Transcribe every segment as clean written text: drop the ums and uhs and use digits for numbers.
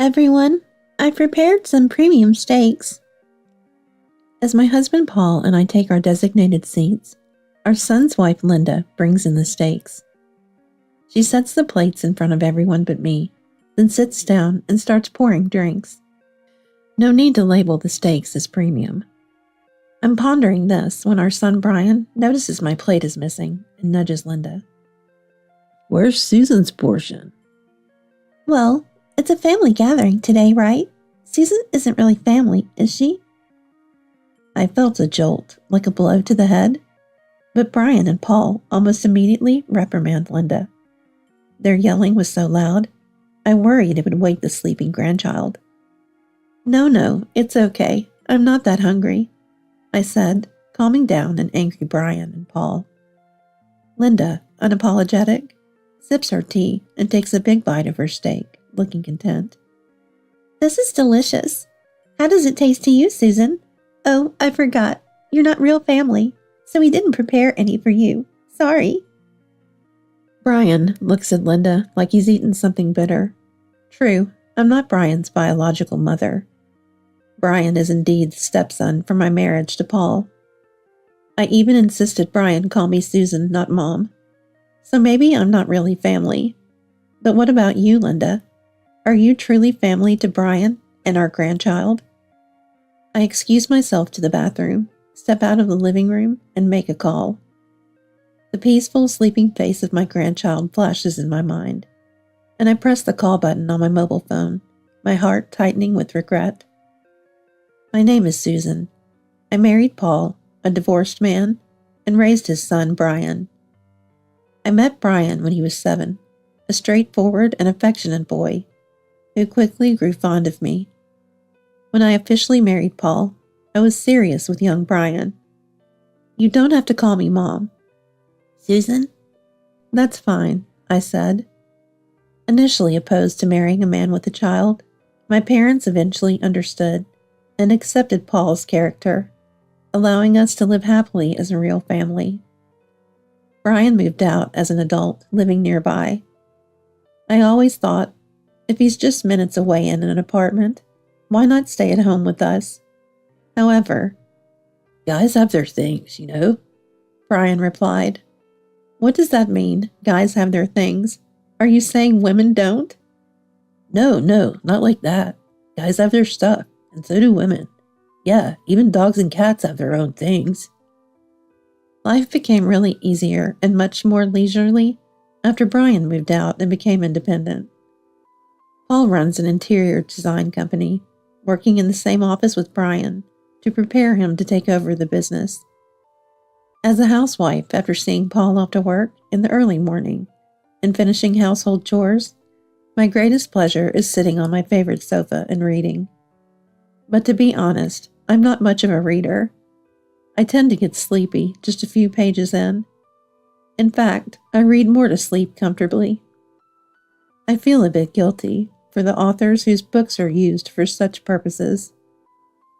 everyone. I've prepared some premium steaks. As my husband Paul and I take our designated seats, our son's wife Linda brings in the steaks. She sets the plates in front of everyone but me, then sits down and starts pouring drinks. No need to label the steaks as premium. I'm pondering this when our son Brian notices my plate is missing and nudges Linda. Where's Susan's portion? Well, it's a family gathering today, right? Susan isn't really family, is she? I felt a jolt, like a blow to the head, but Brian and Paul almost immediately reprimand Linda. Their yelling was so loud, I worried it would wake the sleeping grandchild. No, it's okay. I'm not that hungry, I said, calming down an angry Brian and Paul. Linda, unapologetic, sips her tea and takes a big bite of her steak, looking content. This is delicious. How does it taste to you, Susan? Oh, I forgot. You're not real family, so we didn't prepare any for you. Sorry. Brian looks at Linda like he's eaten something bitter. True, I'm not Brian's biological mother. Brian is indeed the stepson from my marriage to Paul. I even insisted Brian call me Susan, not Mom. So maybe I'm not really family. But what about you, Linda? Are you truly family to Brian and our grandchild? I excuse myself to the bathroom, step out of the living room, and make a call. The peaceful, sleeping face of my grandchild flashes in my mind, and I press the call button on my mobile phone, my heart tightening with regret. My name is Susan. I married Paul, a divorced man, and raised his son, Brian. I met Brian when he was 7, a straightforward and affectionate boy, who quickly grew fond of me. When I officially married Paul, I was serious with young Brian. You don't have to call me Mom. Susan? That's fine, I said. Initially opposed to marrying a man with a child, my parents eventually understood and accepted Paul's character, allowing us to live happily as a real family. Brian moved out as an adult, living nearby. I always thought, if he's just minutes away in an apartment, why not stay at home with us? However, guys have their things, you know, Brian replied. What does that mean, guys have their things? Are you saying women don't? No, not like that. Guys have their stuff, and so do women. Yeah, even dogs and cats have their own things. Life became really easier and much more leisurely after Brian moved out and became independent. Paul runs an interior design company, working in the same office with Brian to prepare him to take over the business. As a housewife, after seeing Paul off to work in the early morning and finishing household chores, my greatest pleasure is sitting on my favorite sofa and reading. But to be honest, I'm not much of a reader. I tend to get sleepy just a few pages in. In fact, I read more to sleep comfortably. I feel a bit guilty for the authors whose books are used for such purposes.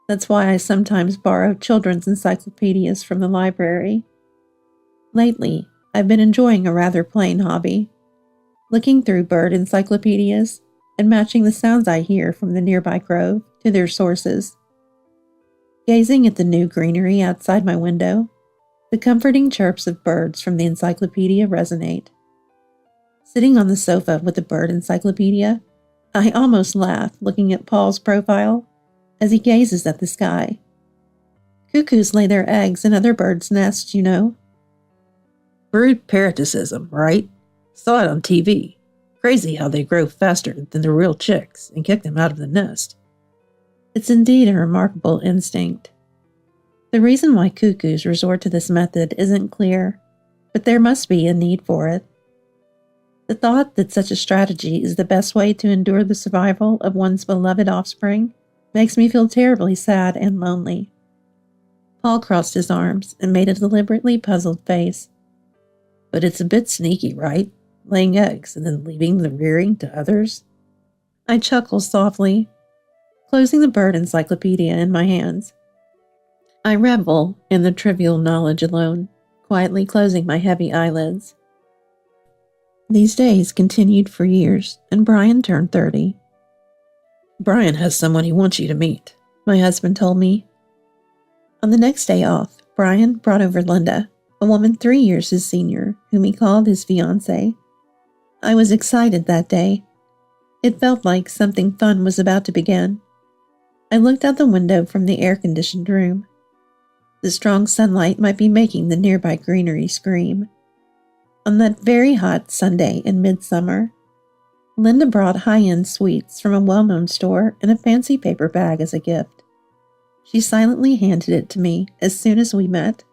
That's why I sometimes borrow children's encyclopedias from the library. Lately, I've been enjoying a rather plain hobby, looking through bird encyclopedias and matching the sounds I hear from the nearby grove to their sources. Gazing at the new greenery outside my window, the comforting chirps of birds from the encyclopedia resonate. Sitting on the sofa with the bird encyclopedia, I almost laugh looking at Paul's profile as he gazes at the sky. Cuckoos lay their eggs in other birds' nests, you know. Bird parasitism, right? Saw it on TV. Crazy how they grow faster than the real chicks and kick them out of the nest. It's indeed a remarkable instinct. The reason why cuckoos resort to this method isn't clear, but there must be a need for it. The thought that such a strategy is the best way to endure the survival of one's beloved offspring makes me feel terribly sad and lonely. Paul crossed his arms and made a deliberately puzzled face. But it's a bit sneaky, right? Laying eggs and then leaving the rearing to others? I chuckled softly, closing the bird encyclopedia in my hands. I revel in the trivial knowledge alone, quietly closing my heavy eyelids. These days continued for years, and Brian turned 30. Brian has someone he wants you to meet, my husband told me. On the next day off, Brian brought over Linda, a woman 3 years his senior, whom he called his fiancée. I was excited that day. It felt like something fun was about to begin. I looked out the window from the air-conditioned room. The strong sunlight might be making the nearby greenery scream. On that very hot Sunday in midsummer, Linda brought high-end sweets from a well-known store in a fancy paper bag as a gift. She silently handed it to me as soon as we met.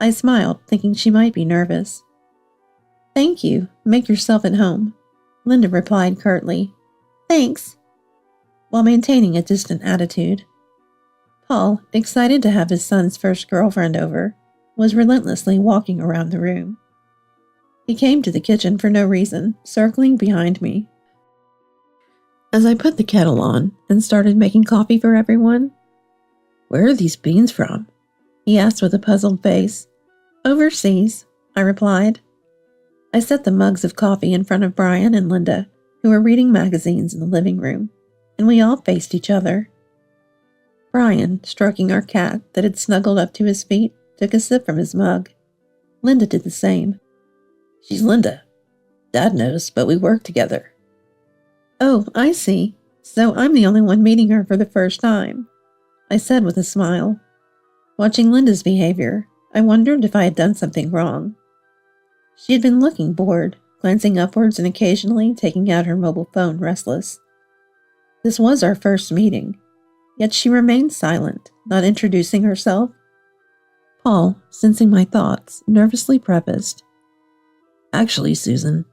I smiled, thinking she might be nervous. "Thank you. Make yourself at home," Linda replied curtly. "Thanks," while maintaining a distant attitude. Paul, excited to have his son's first girlfriend over, was relentlessly walking around the room. He came to the kitchen for no reason, circling behind me. As I put the kettle on and started making coffee for everyone, "Where are these beans from?" he asked with a puzzled face. "Overseas," I replied. I set the mugs of coffee in front of Brian and Linda, who were reading magazines in the living room, and we all faced each other. Brian, stroking our cat that had snuggled up to his feet, took a sip from his mug. Linda did the same. "She's Linda. Dad knows, but we work together." "Oh, I see. So I'm the only one meeting her for the first time," I said with a smile. Watching Linda's behavior, I wondered if I had done something wrong. She had been looking bored, glancing upwards and occasionally taking out her mobile phone restless. This was our first meeting, yet she remained silent, not introducing herself. Paul, sensing my thoughts, nervously prefaced, "Actually, Susan,"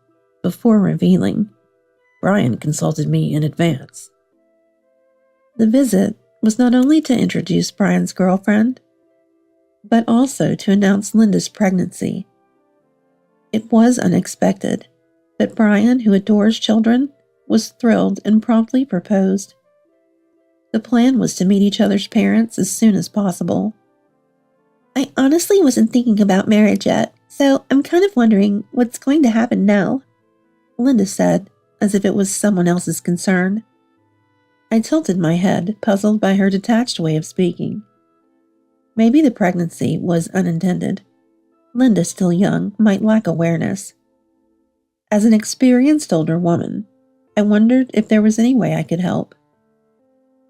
before revealing, "Brian consulted me in advance." The visit was not only to introduce Brian's girlfriend, but also to announce Linda's pregnancy. It was unexpected, but Brian, who adores children, was thrilled and promptly proposed. The plan was to meet each other's parents as soon as possible. "I honestly wasn't thinking about marriage yet, so I'm kind of wondering what's going to happen now," Linda said, as if it was someone else's concern. I tilted my head, puzzled by her detached way of speaking. Maybe the pregnancy was unintended. Linda, still young, might lack awareness. As an experienced older woman, I wondered if there was any way I could help.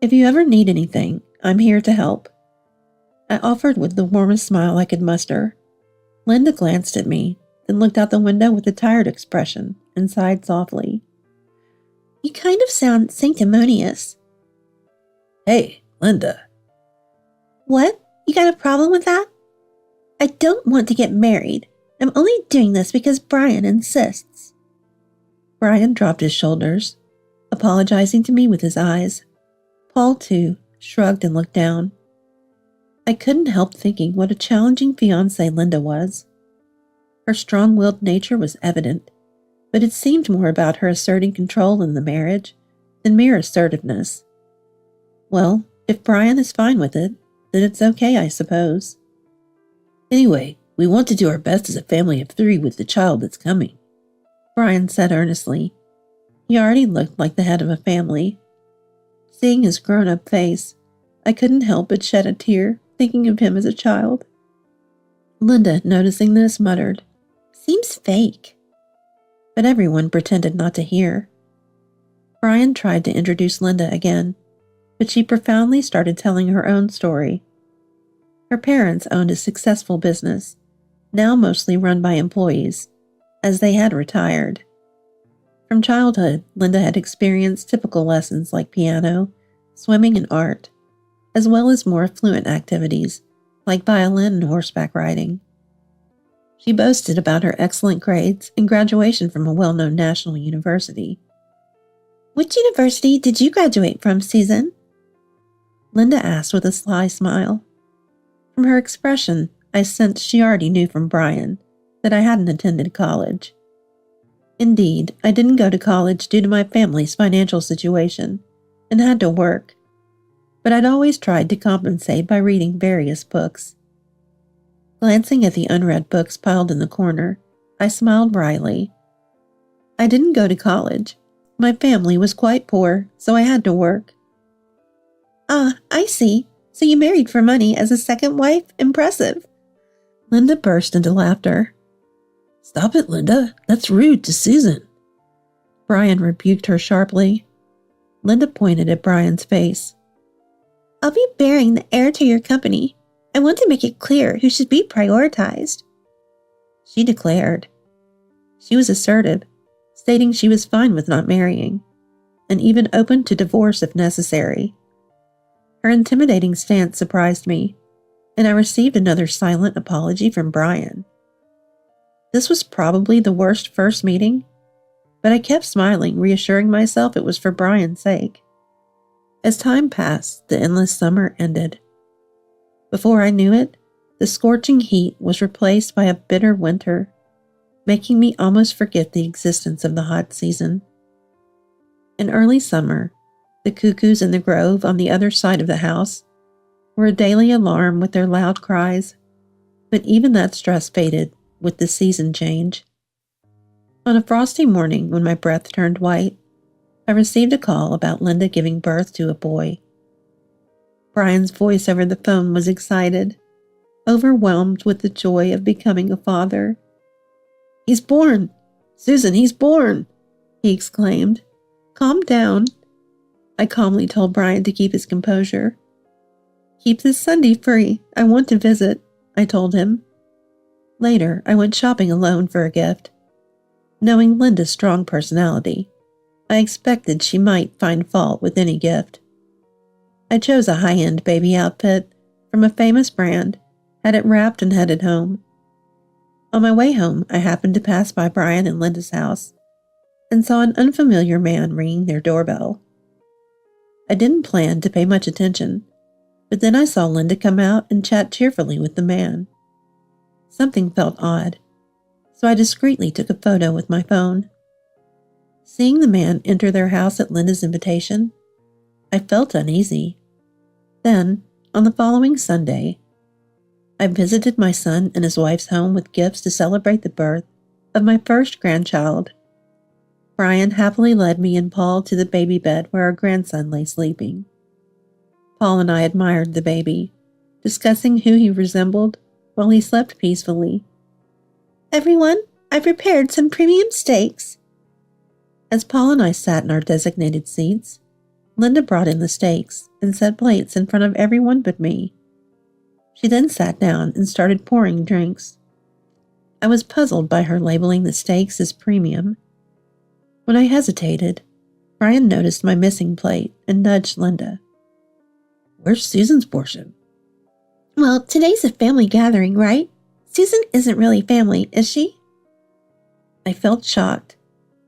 "If you ever need anything, I'm here to help," I offered with the warmest smile I could muster. Linda glanced at me, then looked out the window with a tired expression and sighed softly. "You kind of sound sanctimonious." "Hey, Linda." "What? You got a problem with that?" "I don't want to get married. I'm only doing this because Brian insists." Brian dropped his shoulders, apologizing to me with his eyes. Paul, too, shrugged and looked down. I couldn't help thinking what a challenging fiancée Linda was. Her strong-willed nature was evident, but it seemed more about her asserting control in the marriage than mere assertiveness. Well, if Brian is fine with it, then it's okay, I suppose. "Anyway, we want to do our best as a family of 3 with the child that's coming," Brian said earnestly. He already looked like the head of a family. Seeing his grown-up face, I couldn't help but shed a tear, thinking of him as a child. Linda, noticing this, muttered, "Seems fake." But everyone pretended not to hear. Brian tried to introduce Linda again, but she profoundly started telling her own story. Her parents owned a successful business, now mostly run by employees, as they had retired. From childhood, Linda had experienced typical lessons like piano, swimming, and art, as well as more fluent activities like violin and horseback riding. She boasted about her excellent grades and graduation from a well-known national university. "Which university did you graduate from, Susan?" Linda asked with a sly smile. From her expression, I sensed she already knew from Brian that I hadn't attended college. Indeed, I didn't go to college due to my family's financial situation and had to work, but I'd always tried to compensate by reading various books. Glancing at the unread books piled in the corner, I smiled wryly. "I didn't go to college. My family was quite poor, so I had to work. Ah, I see. So you married for money as a second wife? Impressive. Linda burst into laughter. Stop it, Linda. That's rude to Susan. Brian rebuked her sharply. Linda pointed at Brian's face. I'll be bearing the heir to your company. I want to make it clear who should be prioritized. She declared. She was assertive, stating she was fine with not marrying, and even open to divorce if necessary. Her intimidating stance surprised me, and I received another silent apology from Brian. This was probably the worst first meeting, but I kept smiling, reassuring myself it was for Brian's sake. As time passed, the endless summer ended. Before I knew it, the scorching heat was replaced by a bitter winter, making me almost forget the existence of the hot season. In early summer, the cuckoos in the grove on the other side of the house were a daily alarm with their loud cries, but even that stress faded with the season change. On a frosty morning when my breath turned white, I received a call about Linda giving birth to a boy. Brian's voice over the phone was excited, overwhelmed with the joy of becoming a father. He's born! Susan, he's born! He exclaimed. Calm down. I calmly told Brian to keep his composure. Keep this Sunday free. I want to visit, I told him. Later, I went shopping alone for a gift. Knowing Linda's strong personality, I expected she might find fault with any gift. I chose a high-end baby outfit from a famous brand, had it wrapped and headed home. On my way home, I happened to pass by Brian and Linda's house and saw an unfamiliar man ringing their doorbell. I didn't plan to pay much attention, but then I saw Linda come out and chat cheerfully with the man. Something felt odd, so I discreetly took a photo with my phone. Seeing the man enter their house at Linda's invitation, I felt uneasy. Then, on the following Sunday, I visited my son and his wife's home with gifts to celebrate the birth of my first grandchild. Brian happily led me and Paul to the baby bed where our grandson lay sleeping. Paul and I admired the baby, discussing who he resembled while he slept peacefully. Everyone, I prepared some premium steaks. As Paul and I sat in our designated seats, Linda brought in the steaks and set plates in front of everyone but me. She then sat down and started pouring drinks. I was puzzled by her labeling the steaks as premium. When I hesitated, Brian noticed my missing plate and nudged Linda. Where's Susan's portion? Well, today's a family gathering, right? Susan isn't really family, is she? I felt shocked,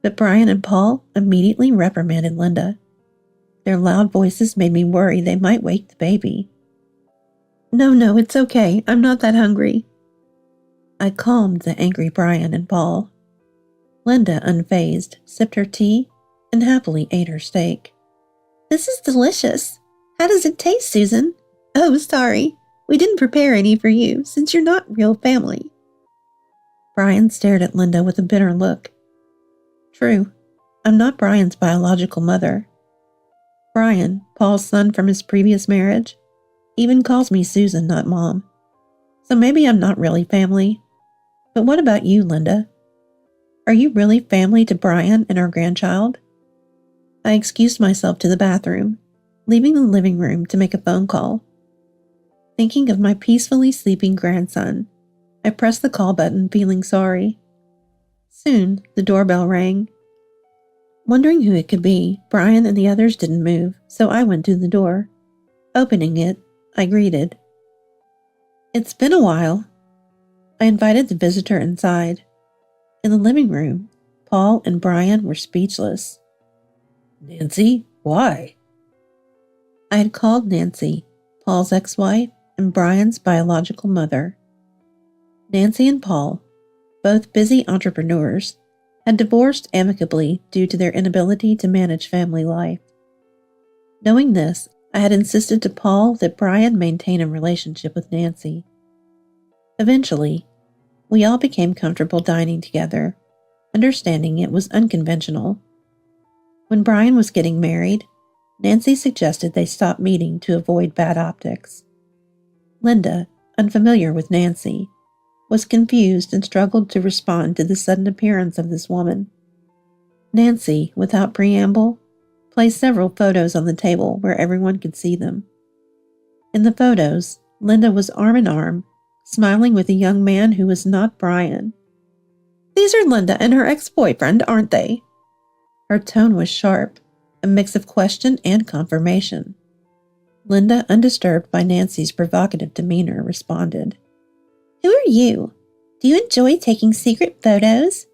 but Brian and Paul immediately reprimanded Linda. Their loud voices made me worry they might wake the baby. No, it's okay. I'm not that hungry. I calmed the angry Brian and Paul. Linda, unfazed, sipped her tea and happily ate her steak. This is delicious. How does it taste, Susan? Oh, sorry. We didn't prepare any for you, since you're not real family. Brian stared at Linda with a bitter look. True, I'm not Brian's biological mother. Brian, Paul's son from his previous marriage, even calls me Susan, not Mom. So maybe I'm not really family. But what about you, Linda? Are you really family to Brian and our grandchild? I excused myself to the bathroom, leaving the living room to make a phone call. Thinking of my peacefully sleeping grandson, I pressed the call button, feeling sorry. Soon, the doorbell rang. Wondering who it could be, Brian and the others didn't move, so I went to the door. Opening it, I greeted. It's been a while. I invited the visitor inside. In the living room, Paul and Brian were speechless. Nancy, why? I had called Nancy, Paul's ex-wife and Brian's biological mother. Nancy and Paul, both busy entrepreneurs, had divorced amicably due to their inability to manage family life. Knowing this, I had insisted to Paul that Brian maintain a relationship with Nancy. Eventually, we all became comfortable dining together, understanding it was unconventional. When Brian was getting married, Nancy suggested they stop meeting to avoid bad optics. Linda, unfamiliar with Nancy, was confused and struggled to respond to the sudden appearance of this woman. Nancy, without preamble, placed several photos on the table where everyone could see them. In the photos, Linda was arm in arm, smiling with a young man who was not Brian. "These are Linda and her ex-boyfriend, aren't they?" Her tone was sharp, a mix of question and confirmation. Linda, undisturbed by Nancy's provocative demeanor, responded, "Who are you? Do you enjoy taking secret photos?"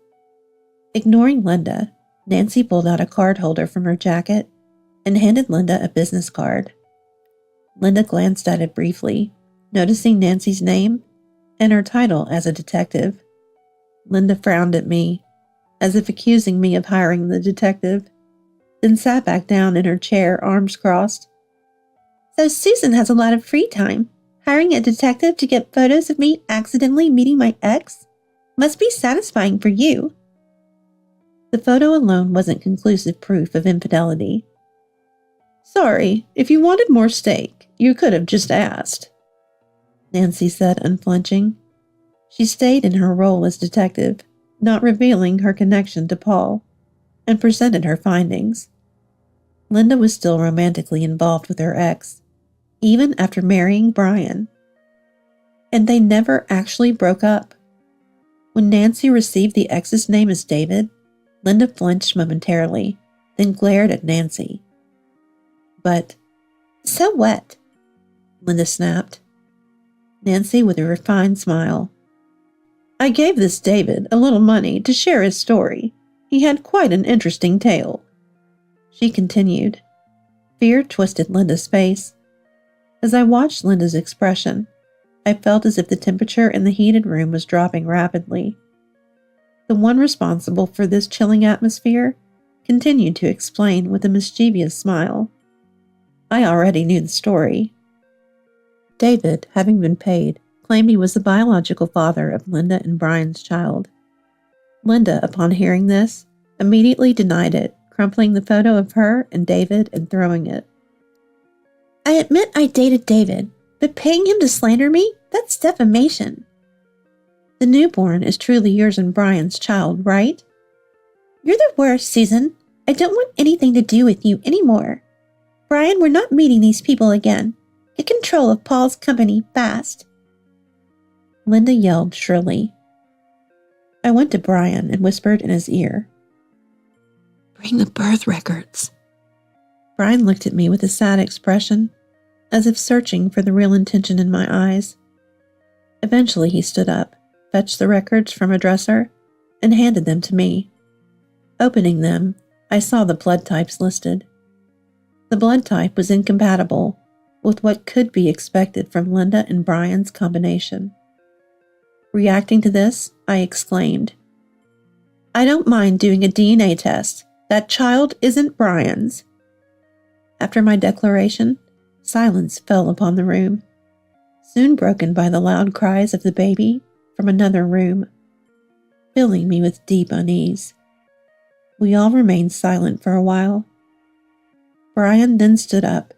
Ignoring Linda, Nancy pulled out a card holder from her jacket and handed Linda a business card. Linda glanced at it briefly, noticing Nancy's name and her title as a detective. Linda frowned at me, as if accusing me of hiring the detective, then sat back down in her chair, arms crossed. "So Susan has a lot of free time. Hiring a detective to get photos of me accidentally meeting my ex? Must be satisfying for you." The photo alone wasn't conclusive proof of infidelity. "Sorry, if you wanted more steak, you could have just asked," Nancy said, unflinching. She stayed in her role as detective, not revealing her connection to Paul, and presented her findings. Linda was still romantically involved with her ex, even after marrying Brian. And they never actually broke up. When Nancy received the ex's name as David, Linda flinched momentarily, then glared at Nancy. "But, so what?" Linda snapped. Nancy, with a refined smile, "I gave this David a little money to share his story. He had quite an interesting tale." She continued. Fear twisted Linda's face. As I watched Linda's expression, I felt as if the temperature in the heated room was dropping rapidly. The one responsible for this chilling atmosphere continued to explain with a mischievous smile. I already knew the story. David, having been paid, claimed he was the biological father of Linda and Brian's child. Linda, upon hearing this, immediately denied it, crumpling the photo of her and David and throwing it. "I admit I dated David, but paying him to slander me? That's defamation. The newborn is truly yours and Brian's child, right? You're the worst, Susan. I don't want anything to do with you anymore. Brian, we're not meeting these people again. Get control of Paul's company fast." Linda yelled shrilly. I went to Brian and whispered in his ear, "Bring the birth records." Brian looked at me with a sad expression, as if searching for the real intention in my eyes. Eventually he stood up, fetched the records from a dresser, and handed them to me. Opening them, I saw the blood types listed. The blood type was incompatible with what could be expected from Linda and Brian's combination. Reacting to this, I exclaimed, "I don't mind doing a DNA test. That child isn't Brian's." After my declaration, silence fell upon the room, soon broken by the loud cries of the baby from another room, filling me with deep unease. We all remained silent for a while. Brian then stood up,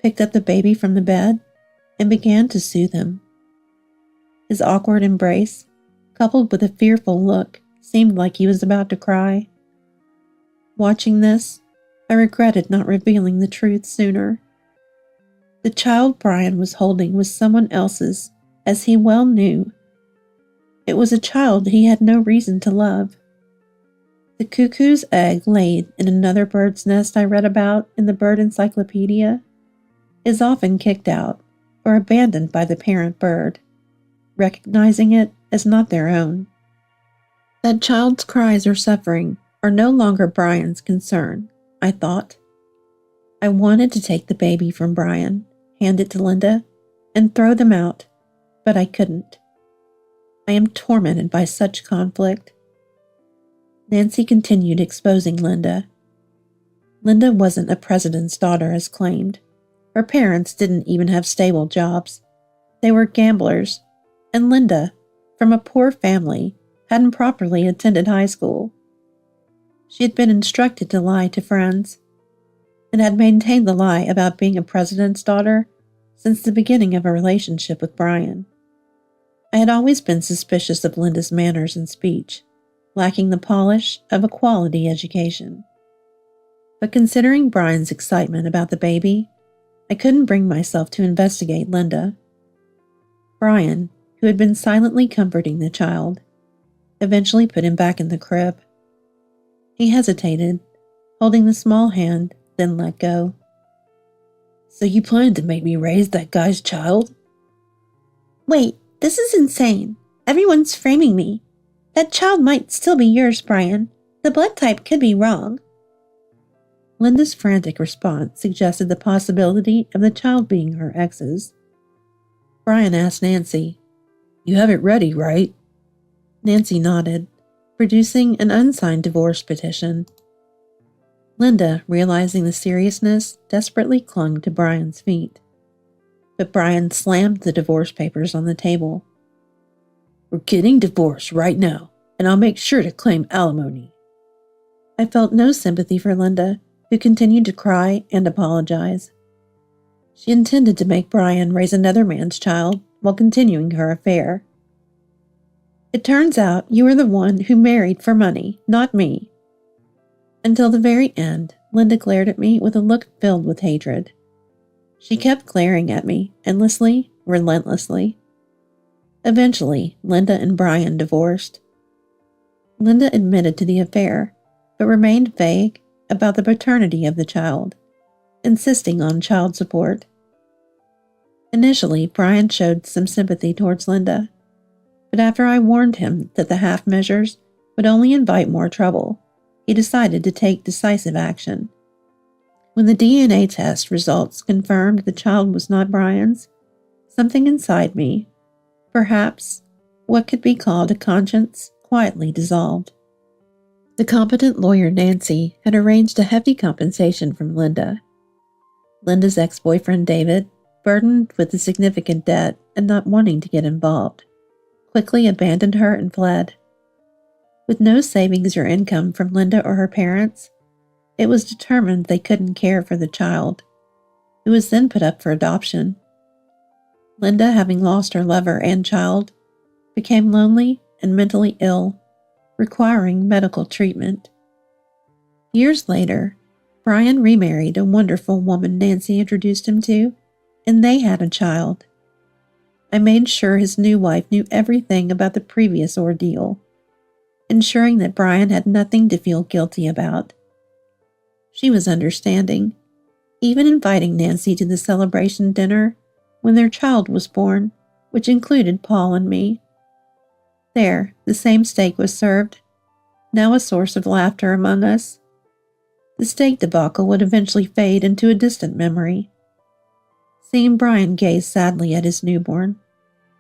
picked up the baby from the bed, and began to soothe him. His awkward embrace, coupled with a fearful look, seemed like he was about to cry. Watching this, I regretted not revealing the truth sooner. The child Brian was holding was someone else's, as he well knew. It was a child he had no reason to love. The cuckoo's egg laid in another bird's nest I read about in the bird encyclopedia is often kicked out or abandoned by the parent bird, recognizing it as not their own. That child's cries or suffering are no longer Brian's concern, I thought. I wanted to take the baby from Brian, hand it to Linda, and throw them out, but I couldn't. I am tormented by such conflict. Nancy continued exposing Linda. Linda wasn't a president's daughter as claimed. Her parents didn't even have stable jobs. They were gamblers, and Linda, from a poor family, hadn't properly attended high school. She had been instructed to lie to friends and had maintained the lie about being a president's daughter since the beginning of her relationship with Brian. I had always been suspicious of Linda's manners and speech, lacking the polish of a quality education. But considering Brian's excitement about the baby, I couldn't bring myself to investigate Linda. Brian, who had been silently comforting the child, eventually put him back in the crib. He hesitated, holding the small hand, then let go. So you plan to make me raise that guy's child? Wait, this is insane. Everyone's framing me. That child might still be yours, Brian. The blood type could be wrong. Linda's frantic response suggested the possibility of the child being her ex's. Brian asked Nancy, "You have it ready, right?" Nancy nodded, producing an unsigned divorce petition. Linda, realizing the seriousness, desperately clung to Brian's feet. But Brian slammed the divorce papers on the table. "We're getting divorced right now, and I'll make sure to claim alimony." I felt no sympathy for Linda, who continued to cry and apologize. She intended to make Brian raise another man's child while continuing her affair. "It turns out you were the one who married for money, not me." Until the very end, Linda glared at me with a look filled with hatred. She kept glaring at me, endlessly, relentlessly. Eventually, Linda and Brian divorced. Linda admitted to the affair, but remained vague about the paternity of the child, insisting on child support. Initially, Brian showed some sympathy towards Linda, but after I warned him that the half measures would only invite more trouble, he decided to take decisive action. When the DNA test results confirmed the child was not Brian's, something inside me, perhaps what could be called a conscience, quietly dissolved. The competent lawyer Nancy had arranged a hefty compensation from Linda. Linda's ex-boyfriend David, burdened with a significant debt and not wanting to get involved, quickly abandoned her and fled. With no savings or income from Linda or her parents, it was determined they couldn't care for the child, who was then put up for adoption. Linda, having lost her lover and child, became lonely and mentally ill, requiring medical treatment. Years later, Brian remarried a wonderful woman Nancy introduced him to, and they had a child. I made sure his new wife knew everything about the previous ordeal, ensuring that Brian had nothing to feel guilty about. She was understanding, even inviting Nancy to the celebration dinner when their child was born, which included Paul and me. There, the same steak was served, now a source of laughter among us. The steak debacle would eventually fade into a distant memory. Seeing Brian gaze sadly at his newborn,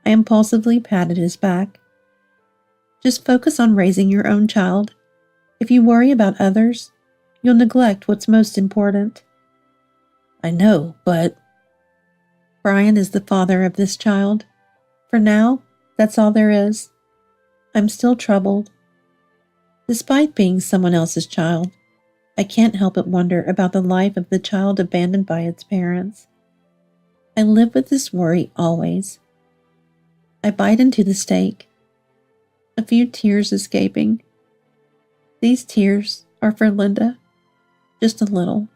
I impulsively patted his back. Just focus on raising your own child. If you worry about others, you'll neglect what's most important. I know, but... Brian is the father of this child. For now, that's all there is. I'm still troubled. Despite being someone else's child, I can't help but wonder about the life of the child abandoned by its parents. I live with this worry always. I bite into the steak, a few tears escaping. These tears are for Linda, just a little.